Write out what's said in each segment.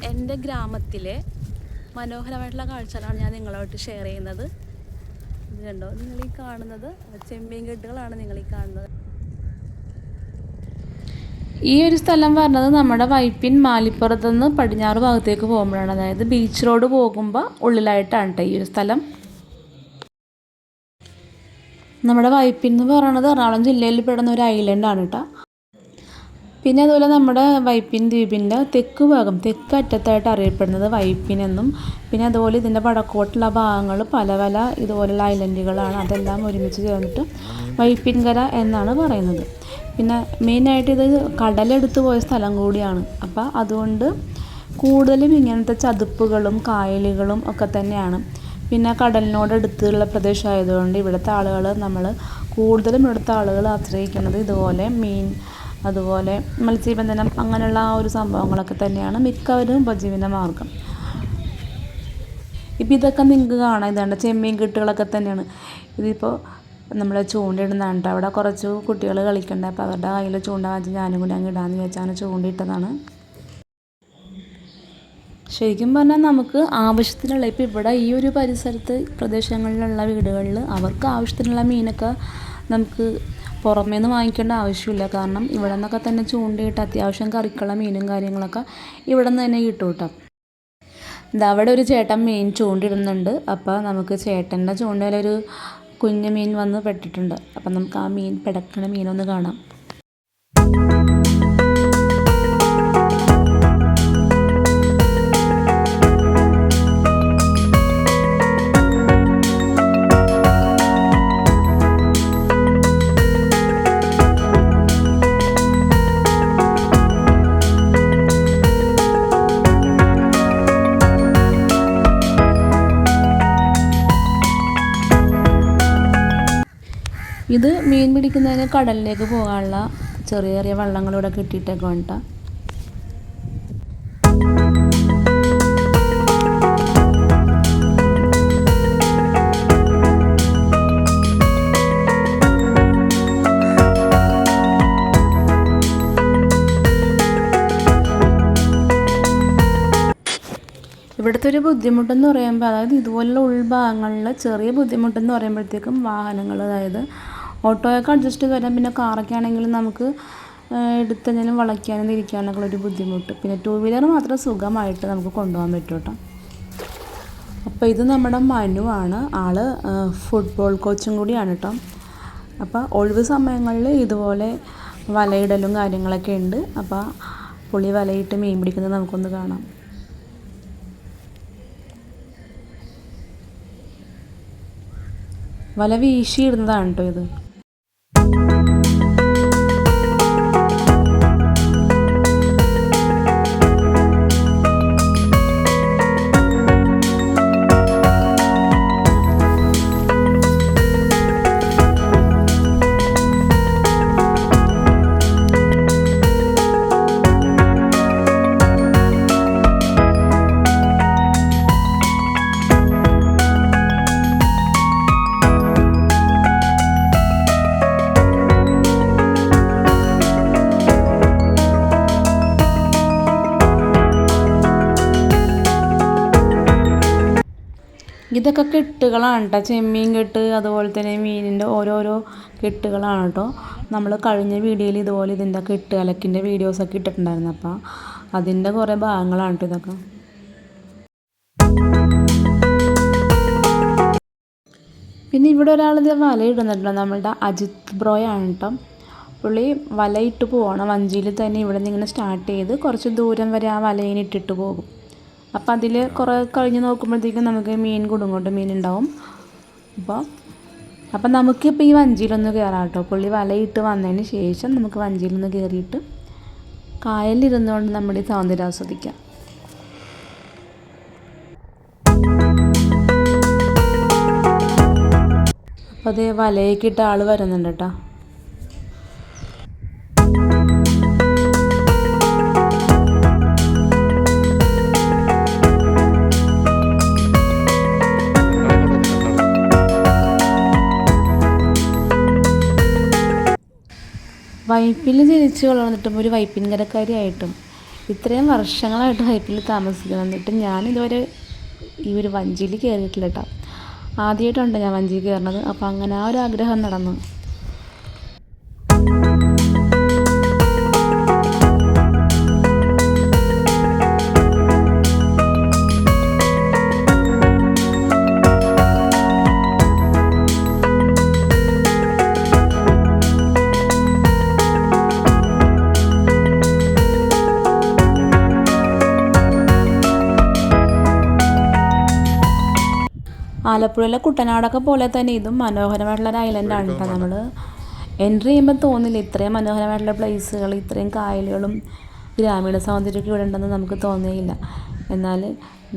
എൻ്റെ ഗ്രാമത്തിലെ മനോഹരമായിട്ടുള്ള കാഴ്ചകളാണ് ഞാൻ നിങ്ങളോട്ട് ഷെയർ ചെയ്യുന്നത്. ഇത് കണ്ടോ, നിങ്ങൾ ഈ കാണുന്നത് ചെമ്മീൻ കെട്ടുകളാണ് നിങ്ങൾ ഈ കാണുന്നത്. ഈ ഒരു സ്ഥലം പറഞ്ഞത് നമ്മുടെ വൈപ്പിൻ മാലിപ്പുറത്ത് നിന്ന് പടിഞ്ഞാറ് ഭാഗത്തേക്ക് പോകുമ്പോഴാണ്, അതായത് ബീച്ച് റോഡ് പോകുമ്പോൾ ഉള്ളിലായിട്ടാണ് കേട്ടോ ഈ ഒരു സ്ഥലം. നമ്മുടെ വൈപ്പിൻ എന്ന് പറയുന്നത് എറണാകുളം ജില്ലയിൽ പെടുന്ന ഒരു ഐലൻഡാണ് കേട്ടോ. പിന്നെ അതുപോലെ നമ്മുടെ വൈപ്പിൻ ദ്വീപിൻ്റെ തെക്ക് ഭാഗം, തെക്ക് അറ്റത്തായിട്ട് അറിയപ്പെടുന്നത് വൈപ്പിൻ എന്നും, പിന്നെ അതുപോലെ ഇതിൻ്റെ വടക്കോട്ടുള്ള ഭാഗങ്ങൾ പല പല ഇതുപോലുള്ള ഐലൻഡുകളാണ്. അതെല്ലാം ഒരുമിച്ച് ചേർന്നിട്ട് വൈപ്പിൻകര എന്നാണ് പറയുന്നത്. പിന്നെ മെയിനായിട്ട് ഇത് കടലെടുത്ത് പോയ സ്ഥലം കൂടിയാണ്. അപ്പോൾ അതുകൊണ്ട് കൂടുതലും ഇങ്ങനത്തെ ചതുപ്പുകളും കായലുകളും ഒക്കെ തന്നെയാണ്. പിന്നെ കടലിനോടടുത്തുള്ള പ്രദേശമായതുകൊണ്ട് ഇവിടുത്തെ ആളുകൾ കൂടുതലും ഇവിടുത്തെ ആളുകൾ ആശ്രയിക്കുന്നത് ഇതുപോലെ മീൻ, അതുപോലെ മത്സ്യബന്ധനം, അങ്ങനെയുള്ള ആ ഒരു സംഭവങ്ങളൊക്കെ തന്നെയാണ് മിക്കവരും ഉപജീവന മാർഗം. ഇപ്പം ഇതൊക്കെ നിങ്ങൾക്ക് കാണാം, ഇതാണ്ട് ചെമ്മീൻ കെട്ടുകളൊക്കെ തന്നെയാണ്. ഇതിപ്പോൾ നമ്മൾ ചൂണ്ടയിടുന്നതാണ് കേട്ടോ. അവിടെ കുറച്ച് കുട്ടികൾ കളിക്കണ്ട, അപ്പോൾ അവരുടെ കയ്യിൽ ചൂണ്ട വാങ്ങിച്ച് ഞാനും കൂടി അങ്ങ് ഇടാമെന്ന് ചോദിച്ചാൽ ചൂണ്ടിയിട്ടതാണ്. ശരിക്കും പറഞ്ഞാൽ നമുക്ക് ആവശ്യത്തിനുള്ള, ഇപ്പോൾ ഇവിടെ ഈ ഒരു പരിസരത്ത് പ്രദേശങ്ങളിലുള്ള വീടുകളിൽ അവർക്ക് ആവശ്യത്തിനുള്ള മീനൊക്കെ നമുക്ക് പുറമേ നിന്ന് വാങ്ങിക്കേണ്ട ആവശ്യമില്ല. കാരണം ഇവിടെ നിന്നൊക്കെ തന്നെ ചൂണ്ടയിട്ട് അത്യാവശ്യം കറിക്കുള്ള മീനും കാര്യങ്ങളൊക്കെ ഇവിടെ നിന്ന് തന്നെ കിട്ടും കേട്ടോ. അവിടെ ഒരു ചേട്ടൻ മീൻ ചൂണ്ടിടുന്നുണ്ട്. അപ്പോൾ നമുക്ക് ചേട്ടൻ്റെ ചൂണ്ടയിലൊരു കുഞ്ഞു മീൻ വന്ന് പെട്ടിട്ടുണ്ട്. അപ്പം നമുക്ക് ആ മീൻ പിടക്കണ മീനൊന്ന് കാണാം. ഇത് മീൻ പിടിക്കുന്നതിന് കടലിലേക്ക് പോകാനുള്ള ചെറിയ ചെറിയ വള്ളങ്ങളിവിടെ കെട്ടിയിട്ടൊക്കെ വേണ്ട. ഇവിടുത്തെ ഒരു ബുദ്ധിമുട്ടെന്ന് പറയുമ്പോൾ, അതായത് ഇതുപോലുള്ള ഉൾഭാഗങ്ങളിൽ ചെറിയ ബുദ്ധിമുട്ടെന്ന് പറയുമ്പോഴത്തേക്കും വാഹനങ്ങൾ, അതായത് ഓട്ടോയൊക്കെ അഡ്ജസ്റ്റ് ചെയ്ത് വരാം. പിന്നെ കാറൊക്കെ ആണെങ്കിലും നമുക്ക് എടുത്തെങ്കിലും വളയ്ക്കാനും തിരിക്കാനൊക്കെ ഒരു ബുദ്ധിമുട്ട്. പിന്നെ ടൂ വീലർ മാത്രം സുഖമായിട്ട് നമുക്ക് കൊണ്ടുപോകാൻ പറ്റും കേട്ടോ. അപ്പോൾ ഇത് നമ്മുടെ മനുവാണ്. ആള് ഫുട്ബോൾ കോച്ചും കൂടിയാണ് കേട്ടോ. അപ്പോൾ ഒഴിവ് സമയങ്ങളിൽ ഇതുപോലെ വലയിടലും കാര്യങ്ങളൊക്കെ ഉണ്ട്. അപ്പോൾ പുള്ളി വലയിട്ട് മീൻ പിടിക്കുന്നത് നമുക്കൊന്ന് കാണാം. വല വീശിയിടുന്നതാണ് കേട്ടോ ഇത്. ഇതൊക്കെ കെട്ടുകളാണ് കേട്ടോ, ചെമ്മീൻ കെട്ട്, അതുപോലെ തന്നെ മീനിൻ്റെ ഓരോരോ കെട്ടുകളാണ് കേട്ടോ. നമ്മൾ കഴിഞ്ഞ വീഡിയോയിൽ ഇതുപോലെ ഇതിൻ്റെ കെട്ട് അലക്കിൻ്റെ വീഡിയോസൊക്കെ ഇട്ടിട്ടുണ്ടായിരുന്നു. അപ്പോൾ അതിൻ്റെ കുറേ ഭാഗങ്ങളാണ് കേട്ടോ ഇതൊക്കെ. പിന്നെ ഇവിടെ ഒരാളിത് വല ഇടുന്നുണ്ടല്ലോ, നമ്മളുടെ അജിത് ബ്രോയാണ് കേട്ടോ. പുള്ളി വലയിട്ട് പോകണം, വഞ്ചിയിൽ തന്നെ ഇവിടെ നിന്ന് ഇങ്ങനെ സ്റ്റാർട്ട് ചെയ്ത് കുറച്ച് ദൂരം വരെ ആ വലയിന് ഇട്ടിട്ട് പോകും. അപ്പം അതിൽ കുറേ കഴിഞ്ഞ് നോക്കുമ്പോഴത്തേക്കും നമുക്ക് മീൻ കുടുങ്ങോട്ട് മീനുണ്ടാവും. അപ്പം നമുക്കിപ്പോൾ ഈ വഞ്ചിയിലൊന്ന് കയറാം കേട്ടോ. പുള്ളി വലയിട്ട് വന്നതിന് ശേഷം നമുക്ക് വഞ്ചിയിലൊന്ന് കയറിയിട്ട് കായലിരുന്നുകൊണ്ട് നമ്മുടെ ഈ സൗന്ദര്യം ആസ്വദിക്കാം. അപ്പോൾ അത് വലയൊക്കെ ഇട്ട ആൾ വരുന്നുണ്ട് കേട്ടോ. വൈപ്പിൽ ജനിച്ച് വളർന്നിട്ടും ഒരു വൈപ്പിൻകരക്കാരിയായിട്ടും ഇത്രയും വർഷങ്ങളായിട്ട് വൈപ്പിൽ താമസിക്കുന്നത്, എന്നിട്ട് ഞാനിതുവരെ ഈ ഒരു വഞ്ചിയിൽ കയറിയിട്ടില്ല കേട്ടോ. ആദ്യമായിട്ടുണ്ട് ഞാൻ വഞ്ചിയിൽ കയറുന്നത്. അപ്പോൾ അങ്ങനെ ആ ഒരു ആഗ്രഹം നടന്നു. ആലപ്പുഴയിലെ കുട്ടനാടൊക്കെ പോലെ തന്നെ ഇതും മനോഹരമായിട്ടുള്ളൊരു ഐലൻഡാണ് കേട്ടോ. നമ്മൾ എൻട്രി ചെയ്യുമ്പോൾ തോന്നില്ല ഇത്രയും മനോഹരമായിട്ടുള്ള പ്ലേസുകൾ, ഇത്രയും കായലുകളും ഗ്രാമീണ സൗന്ദര്യമൊക്കെ ഇവിടെ ഉണ്ടെന്ന് നമുക്ക് തോന്നിയില്ല. എന്നാൽ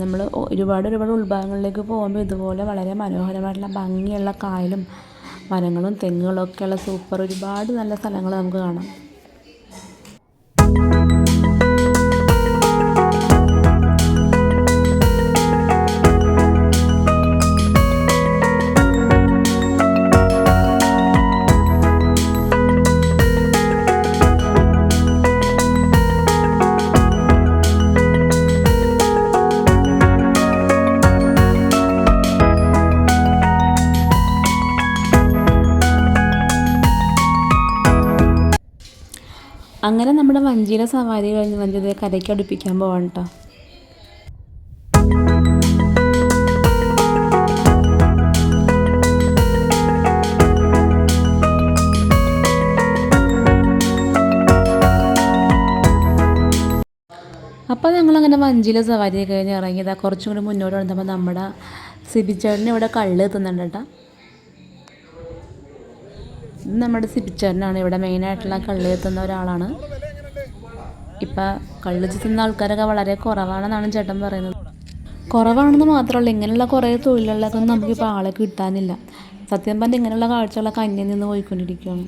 നമ്മൾ ഒരുപാട് ഉൾഭാഗങ്ങളിലേക്ക് പോകുമ്പോൾ ഇതുപോലെ വളരെ മനോഹരമായിട്ടുള്ള ഭംഗിയുള്ള കായലും മരങ്ങളും തെങ്ങുകളും ഒക്കെയുള്ള സൂപ്പർ ഒരുപാട് നല്ല സ്ഥലങ്ങൾ നമുക്ക് കാണാം. അങ്ങനെ നമ്മുടെ വഞ്ചിയിലെ സവാരി കഴിഞ്ഞ് വഞ്ചി കരയ്ക്ക് അടുപ്പിക്കാൻ പോവാണ് കേട്ടോ. അപ്പോൾ ഞങ്ങളങ്ങനെ വഞ്ചിയിലെ സവാരി കഴിഞ്ഞ് ഇറങ്ങിയതാണ്. കുറച്ചും കൂടി മുന്നോട്ട് വന്നപ്പോൾ നമ്മുടെ സിബിച്ചേട്ടന് ഇവിടെ കള്ള് എത്തുന്നുണ്ട് കേട്ടോ. ഇത് നമ്മുടെ സിബിച്ചേട്ടനാണ്, ഇവിടെ മെയിനായിട്ടുള്ള കള്ള് എത്തുന്ന ഒരാളാണ്. ഇപ്പം കള്ള് ചെത്തുന്ന ആൾക്കാരൊക്കെ വളരെ കുറവാണെന്നാണ് ചേട്ടൻ പറയുന്നത്. കുറവാണെന്ന് മാത്രമല്ല, ഇങ്ങനെയുള്ള കുറേ തൊഴിലുകളിലൊക്കെ നമുക്കിപ്പോൾ ആളെ കിട്ടാനില്ല. സത്യം പറഞ്ഞാൽ ഇങ്ങനെയുള്ള കാഴ്ചകളൊക്കെ അന്യം നിന്ന് പോയിക്കൊണ്ടിരിക്കുകയാണ്.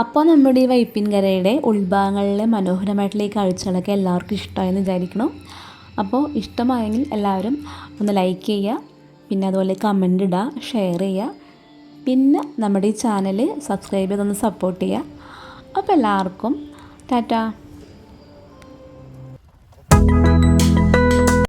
അപ്പോൾ നമ്മുടെ ഈ വൈപ്പിൻകരയുടെ ഉൾഭാഗങ്ങളിലെ മനോഹരമായിട്ടുള്ള ഈ കാഴ്ചകളൊക്കെ എല്ലാവർക്കും ഇഷ്ടമായെന്ന് വിചാരിക്കണം. അപ്പോൾ ഇഷ്ടമായെങ്കിൽ എല്ലാവരും ഒന്ന് ലൈക്ക് ചെയ്യുക, പിന്നെ അതുപോലെ കമൻ്റ് ഇടുക, ഷെയർ ചെയ്യുക, പിന്നെ നമ്മുടെ ഈ ചാനൽ സബ്സ്ക്രൈബ് ചെയ്തൊന്ന് സപ്പോർട്ട് ചെയ്യുക. അപ്പോൾ എല്ലാവർക്കും ടാറ്റാ.